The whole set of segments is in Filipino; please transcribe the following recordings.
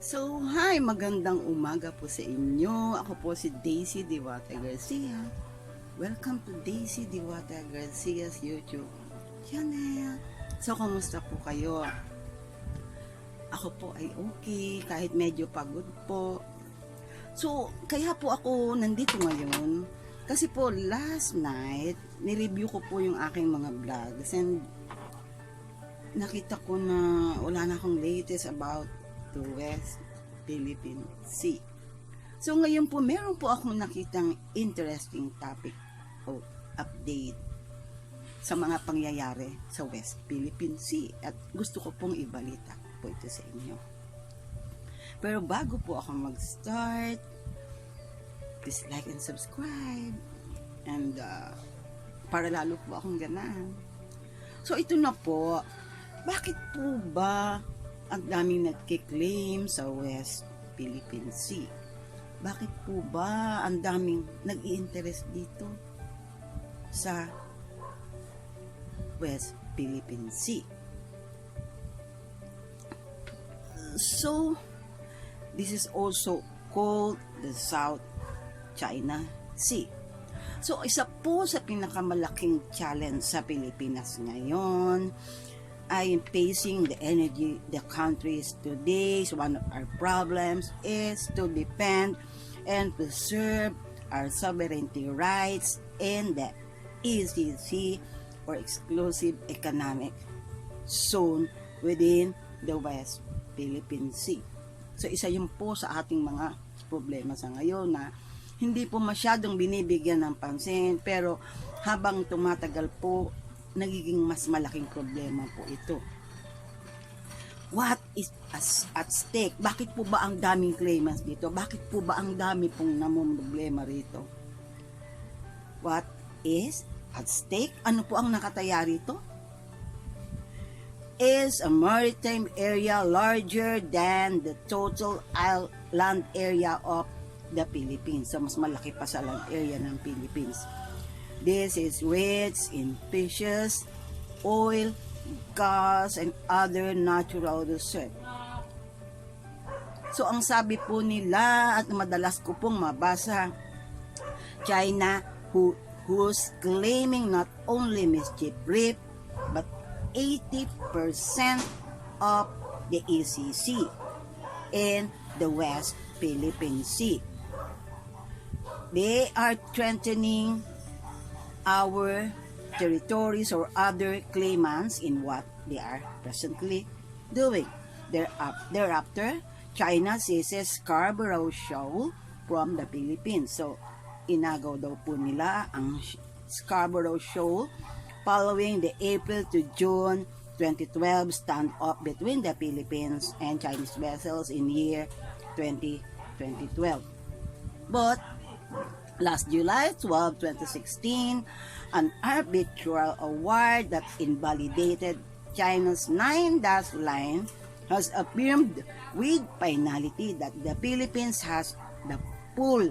So, hi! Magandang umaga po sa inyo. Ako po si Daisy Diwata Garcia. Welcome to Daisy Diwata Garcia's YouTube channel. So, kamusta po kayo? Ako po ay okay, kahit medyo pagod po. So, kaya po ako nandito ngayon. Kasi po, last night, nireview ko po yung aking mga vlogs. And nakita ko na wala na akong latest about to West Philippine Sea. So ngayon po meron po akong nakitang interesting topic o update sa mga pangyayari sa West Philippine Sea at gusto ko pong ibalita po ito sa inyo. Pero bago po ako mag-start, please like and subscribe and para lalo po akong ganahan. So ito na po, bakit po ba ang daming nagkiklaim sa West Philippine Sea? Bakit po ba ang daming nag-i-interest dito sa West Philippine Sea? So, this is also called the South China Sea. So, isa po sa pinakamalaking challenge sa Pilipinas ngayon ay facing the energy the countries today. So one of our problems is to defend and preserve our sovereignty rights in the EEZ or exclusive economic zone within the West Philippine Sea. So isa yun po sa ating mga problema sa ngayon na hindi po masyadong binibigyan ng pansin, pero habang tumatagal po nagiging mas malaking problema po ito. What is at stake? Bakit po ba ang daming claimants dito? Bakit po ba ang dami pong namumroblema rito? What is at stake? Ano po ang nakataya rito? Is a maritime area larger than the total land area of the Philippines. So mas malaki pa sa land area ng Philippines. This is rich in fishes, oil, gas, and other natural resources. So, ang sabi po nila, at madalas ko pong mabasa, China, who's claiming not only mischief reef, but 80% of the ECC in the West Philippine Sea. They are threatening our territories or other claimants in what they are presently doing. Thereafter, China seizes Scarborough Shoal from the Philippines. So, inagaw daw po nila ang Scarborough Shoal following the April to June 2012 standoff between the Philippines and Chinese vessels in year 2012. But last July 12, 2016, an arbitral award that invalidated China's 9-dash line has affirmed with finality that the Philippines has the full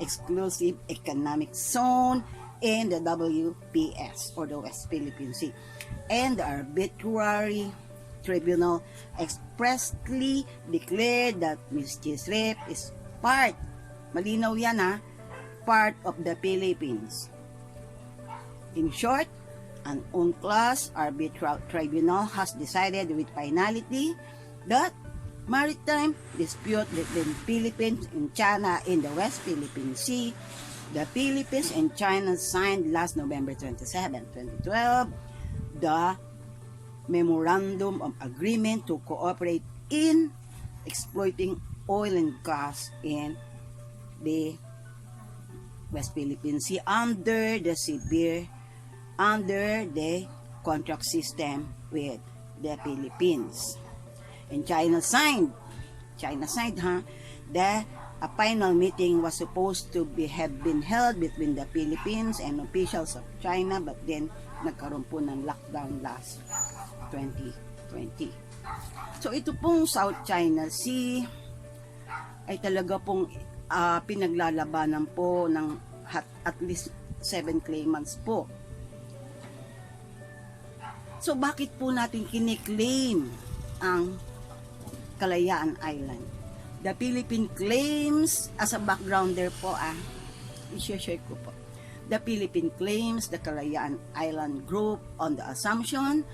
exclusive economic zone in the WPS or the West Philippine Sea. And the arbitrary tribunal expressly declared that mischief reef is part, malinaw yan part of the Philippines. In short, an UNCLOS arbitral tribunal has decided with finality that maritime dispute between Philippines and China in the West Philippine Sea, the Philippines and China signed last November 27, 2012, the Memorandum of Agreement to cooperate in exploiting oil and gas in the West Philippine Sea under the contract system with the Philippines. And China signed, a final meeting was supposed to have been held between the Philippines and officials of China, but then nagkaroon po ng lockdown last 2020. So ito pong South China Sea ay talaga pong pinaglalabanan po ng at least 7 claimants po. So bakit po natin kiniklaim ang Kalayaan Island? The Philippine claims, as a backgrounder po i-share ko po. The Philippine claims the Kalayaan Island Group on the assumption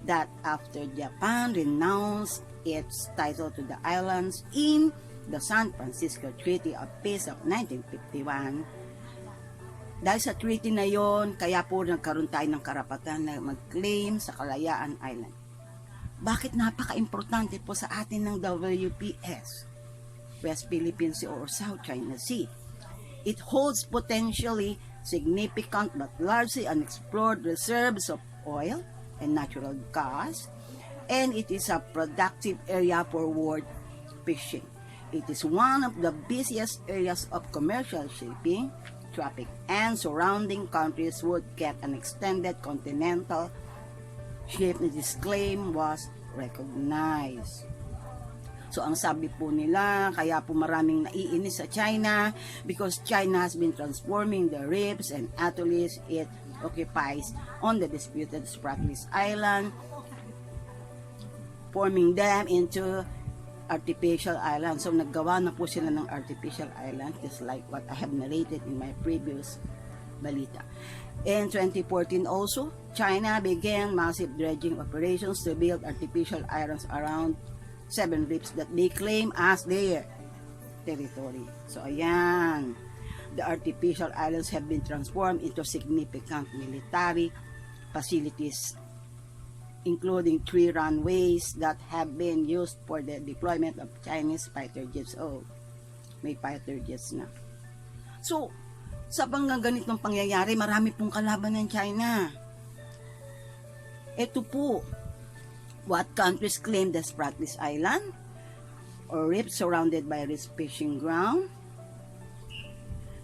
that after Japan renounced its title to the islands in the San Francisco Treaty of Peace of 1951, dahil sa treaty na yon, kaya po nagkaroon tayo ng karapatan na mag-claim sa Kalayaan Island. Bakit napaka-importante po sa atin ng WPS? West Philippine Sea or South China Sea. It holds potentially significant but largely unexplored reserves of oil and natural gas, and it is a productive area for world fishing. It is one of the busiest areas of commercial shipping, traffic, and surrounding countries would get an extended continental ship. This claim was recognized. So, ang sabi po nila, kaya po maraming naiinis sa China because China has been transforming the reefs and atolls it occupies on the disputed Spratlys Island, forming them into artificial islands. So, naggawa na po sila ng artificial island, just like what I have narrated in my previous balita. In 2014 also, China began massive dredging operations to build artificial islands around 7 reefs that they claim as their territory. So, ayan. The artificial islands have been transformed into significant military facilities, including 3 runways that have been used for the deployment of Chinese fighter jets. Oh, may fighter jets na. So, sa ganitong pangyayari, marami pong kalaban ng China. Ito po, what countries claim the Spratlys Island or reef surrounded by rich fishing ground?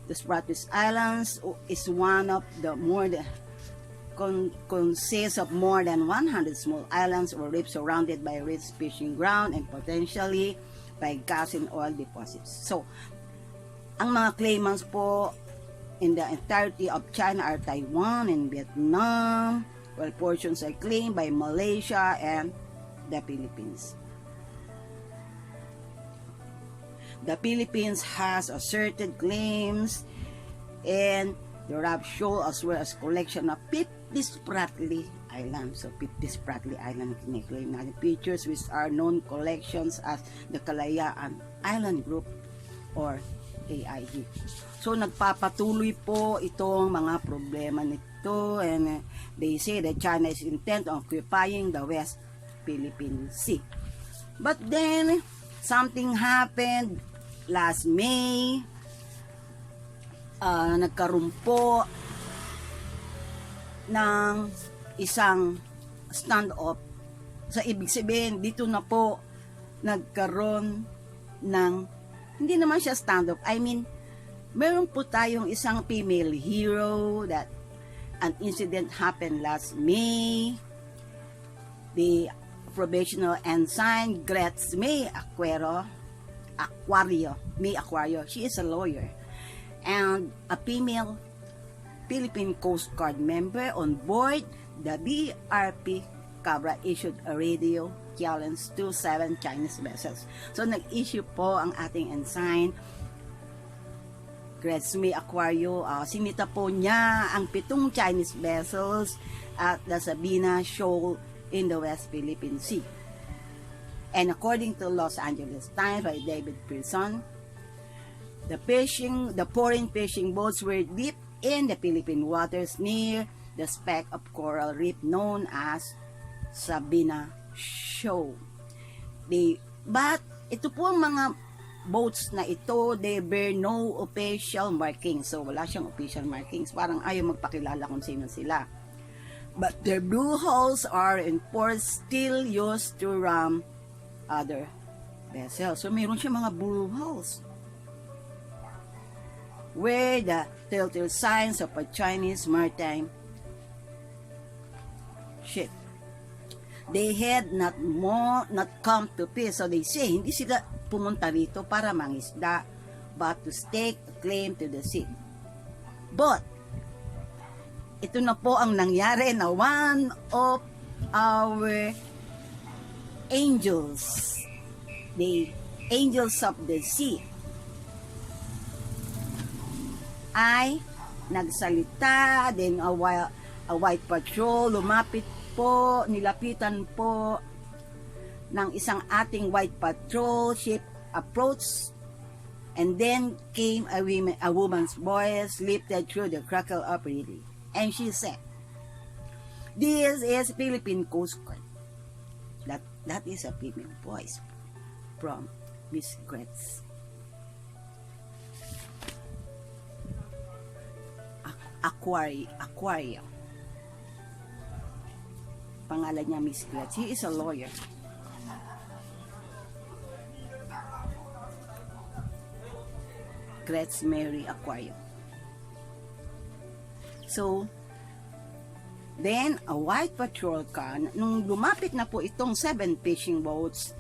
The Spratlys Islands is one of the more than consists of more than 100 small islands or reefs surrounded by rich fishing ground and potentially by gas and oil deposits. So, ang mga claimants po in the entirety of China are Taiwan and Vietnam, while portions are claimed by Malaysia and the Philippines. The Philippines has asserted claims in the Rab Shoal as well as collection of 50 Spratly Islands. So 50 Spratly Island kiniklaim natin. Features which are known collections as the Kalayaan Island Group or AIG. So nagpapatuloy po itong mga problema nito, and they say that China is intent on occupying the West Philippine Sea. But then something happened last May. Nagkaroon po ng isang standoff. Sa ibig sabihin, dito na po nagkaroon ng, hindi naman siya standoff. I mean, meron po tayong isang female hero that an incident happened last May. The probational ensign Gretz May Aquario, she is a lawyer, and a female Philippine Coast Guard member on board the BRP Cabra issued a radio challenge to 7 Chinese vessels. So nag-issue po ang ating ensign Gretz May Aquario, sinita po niya ang 7 Chinese vessels at the Sabina Shoal in the West Philippine Sea. And according to Los Angeles Times by David Pearson, the foreign fishing boats were deep in the Philippine waters near the speck of coral reef known as Sabina Shoal. But ito po ang mga boats na ito, they bear no official markings. So wala siyang official markings. Parang ayaw magpakilala kung sino sila. But their blue hulls are in ports still used to ram other vessels. So mayroon siya mga blue hulls where the telltale signs of a Chinese maritime ship. They had not come to fish. So they say, hindi sila pumunta rito para mangisda, but to stake a claim to the sea. But ito na po ang nangyari na one of our angels, they Angels of the Sea ay nagsalita, then a white patrol lumapit po, nilapitan po ng isang ating white patrol ship approach, and then came a woman's voice lifted through the crackle of radio, and she said, "This is Philippine Coast Guard." That is a female voice from Miss Gretz. Aquario. Pangalan niya Miss Gretz. He is a lawyer. Gretz Mary Aquario. So, then, a white patrol car, nung lumapit na po itong 7 fishing boats,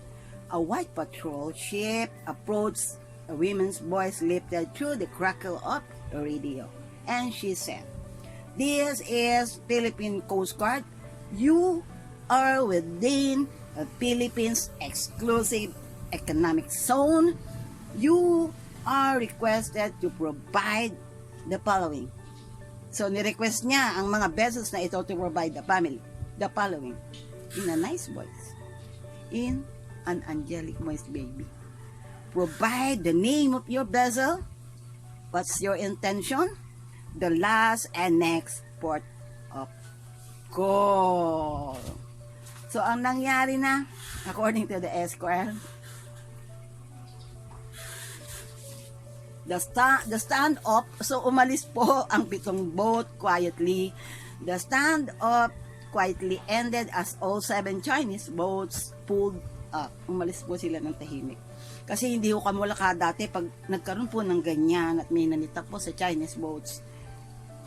a white patrol ship approached, a woman's voice lifted through the crackle of the radio. And she said, "This is Philippine Coast Guard. You are within the Philippines exclusive economic zone. You are requested to provide the following." So, ni-request niya ang mga vessels na ito to provide the following, in a nice voice, in an angelic voice, baby. Provide the name of your vessel, what's your intention, the last and next port of call. So, ang nangyari na, according to the Esquire, the stand-off, so umalis po ang 7 boat quietly. The stand-off quietly ended as all 7 Chinese boats pulled up. Umalis po sila ng tahimik. Kasi hindi ko kamulaka dati pag nagkaroon po ng ganyan at may nanitak po sa Chinese boats.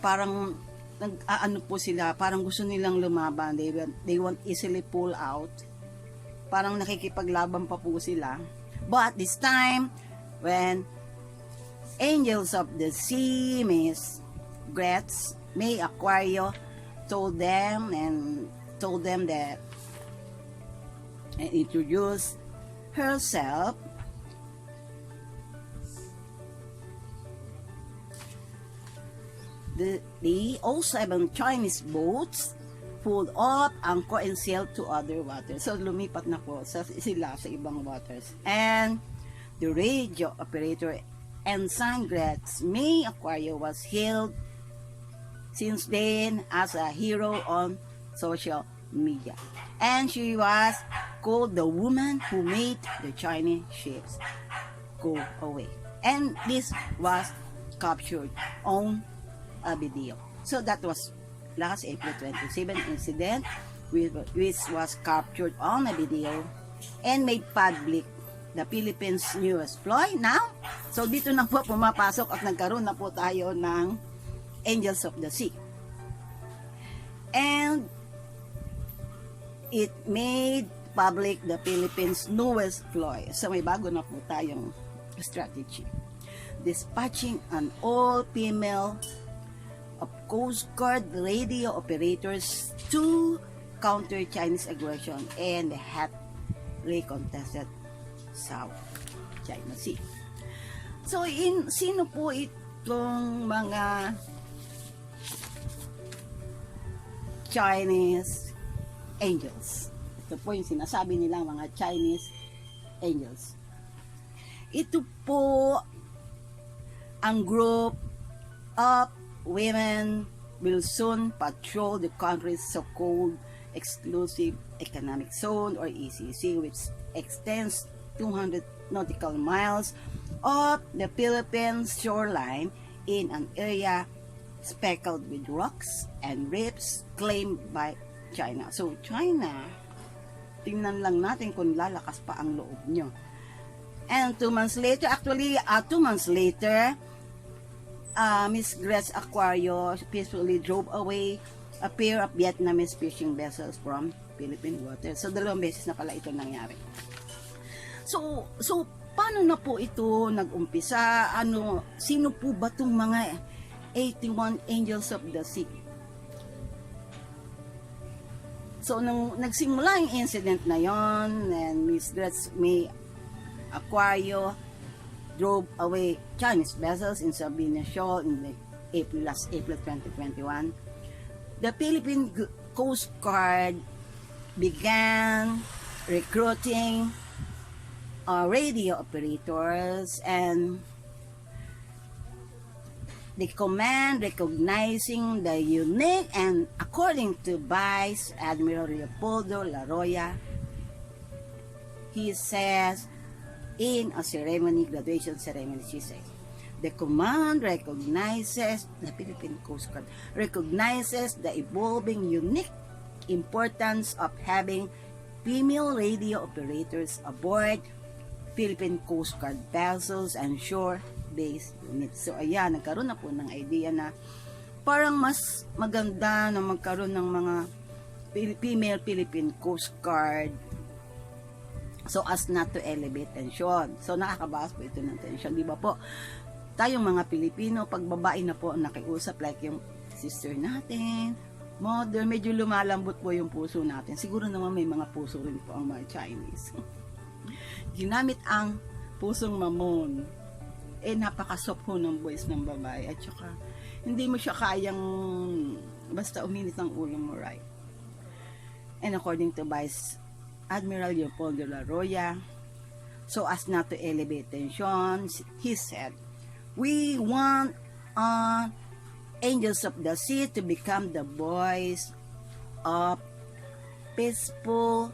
Parang ano po sila, parang gusto nilang lumaban. They won't easily pull out. Parang nakikipaglaban pa po sila. But this time, when Angels of the Sea, Miss Gretz May Aquario told them that and introduced herself, the all 7 Chinese boats pulled up, anchor, and sailed to other waters. So, lumipat na po sila sa ibang waters. And the radio operator Ensign Gretz May Aquario was hailed since then as a hero on social media. And she was called the woman who made the Chinese ships go away. And this was captured on a video. So that was last April 27 incident which was captured on a video and made public the Philippines' newest ploy. Now, so dito na po pumapasok at nagkaroon na po tayo ng Angels of the Sea. And it made public the Philippines' newest ploy. So may bago na po tayong strategy. Dispatching an all-female of Coast Guard radio operators to counter Chinese aggression and the hotly contested South China Sea. So, sino po itong mga Chinese angels? Ito po yung sinasabi nilang mga Chinese angels. Ito po ang group of women will soon patrol the country's so-called exclusive economic zone or ECZ, which extends 200 nautical miles of the Philippines shoreline in an area speckled with rocks and reefs claimed by China. So, China, tingnan lang natin kung lalakas pa ang loob nyo. And 2 months later, Miss Gretz Aquario peacefully drove away a pair of Vietnamese fishing vessels from Philippine waters. So, 2 beses na pala ito nangyari. So paano na po ito nag-umpisa? Sino po ba itong mga 81 Angels of the Sea? So, nung nagsimula yung incident na yon, and Miss Gretz May Aquario drove away Chinese vessels in Sabina Shoal in last April 2021. The Philippine Coast Guard began recruiting radio operators, and the command recognizing the unique, and according to Vice Admiral Leopoldo Laroya, he says in a graduation ceremony, she says, the command recognizes, the Philippine Coast Guard recognizes the evolving unique importance of having female radio operators aboard Philippine Coast Guard vessels and shore-based units. So ayan, nagkaroon na po ng idea na parang mas maganda na magkaroon ng mga female Philippine Coast Guard so as not to elevate tension. So nakakabawas po ito ng tension, di ba po? Tayong mga Pilipino, pag babae na po ang nakiusap, like yung sister natin, mother, medyo lumalambot po yung puso natin. Siguro naman may mga puso rin po ang mga Chinese. Ginamit ang pusong mamon. Napaka-soft ho ng voice ng babae. At saka, hindi mo siya kayang basta uminit ang ulo mo, right? And according to Vice Admiral Leopoldo Laroya, so as not to elevate tensions, he said, we want angels of the sea to become the voice of peaceful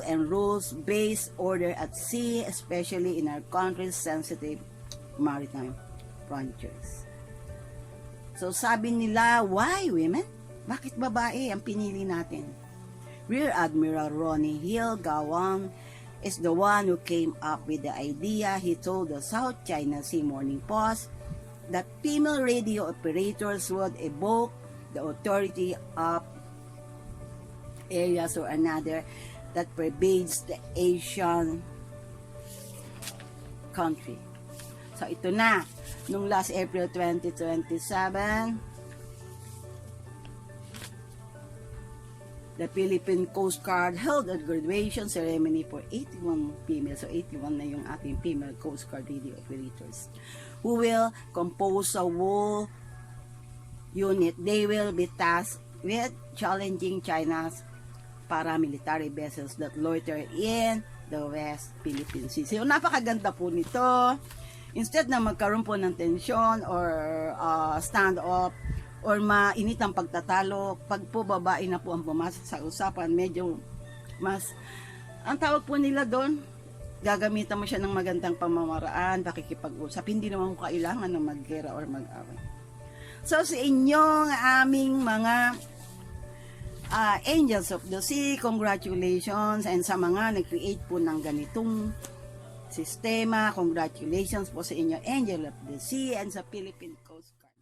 and rules-based order at sea, especially in our country's sensitive maritime frontiers. So sabi nila, why women? Bakit babae ang pinili natin? Rear Admiral Ronnie Hill Gawang is the one who came up with the idea. He told the South China Sea Morning Post that female radio operators would evoke the authority of areas or another that pervades the Asian country. So ito na, nung last April 2027, the Philippine Coast Guard held a graduation ceremony for 81 females. So 81 na yung ating female Coast Guard radio operators who will compose a whole unit. They will be tasked with challenging China's paramilitary vessels that loiter in the West Philippine Sea. So napakaganda po nito. Instead na magkaroon po ng tension or stand-off or mainit ang pagtatalo, pag po babae na po ang pumasok sa usapan, medyo mas, ang tawag po nila doon, gagamitan mo siya ng magandang pamamaraan, pakikipag-usap, hindi naman ko kailangan ng maggera or mag-away. So sa inyong aming mga Angels of the Sea, congratulations, and sa mga nag-create po ng ganitong sistema, congratulations po sa inyo, Angel of the Sea, and sa Philippine Coast Guard.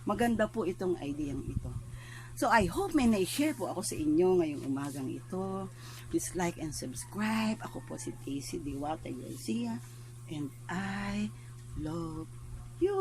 Maganda po itong idea ito. So I hope may na-share po ako sa inyo ngayong umagang ito. Please like and subscribe. Ako po si Diwata Garcia, and I love you.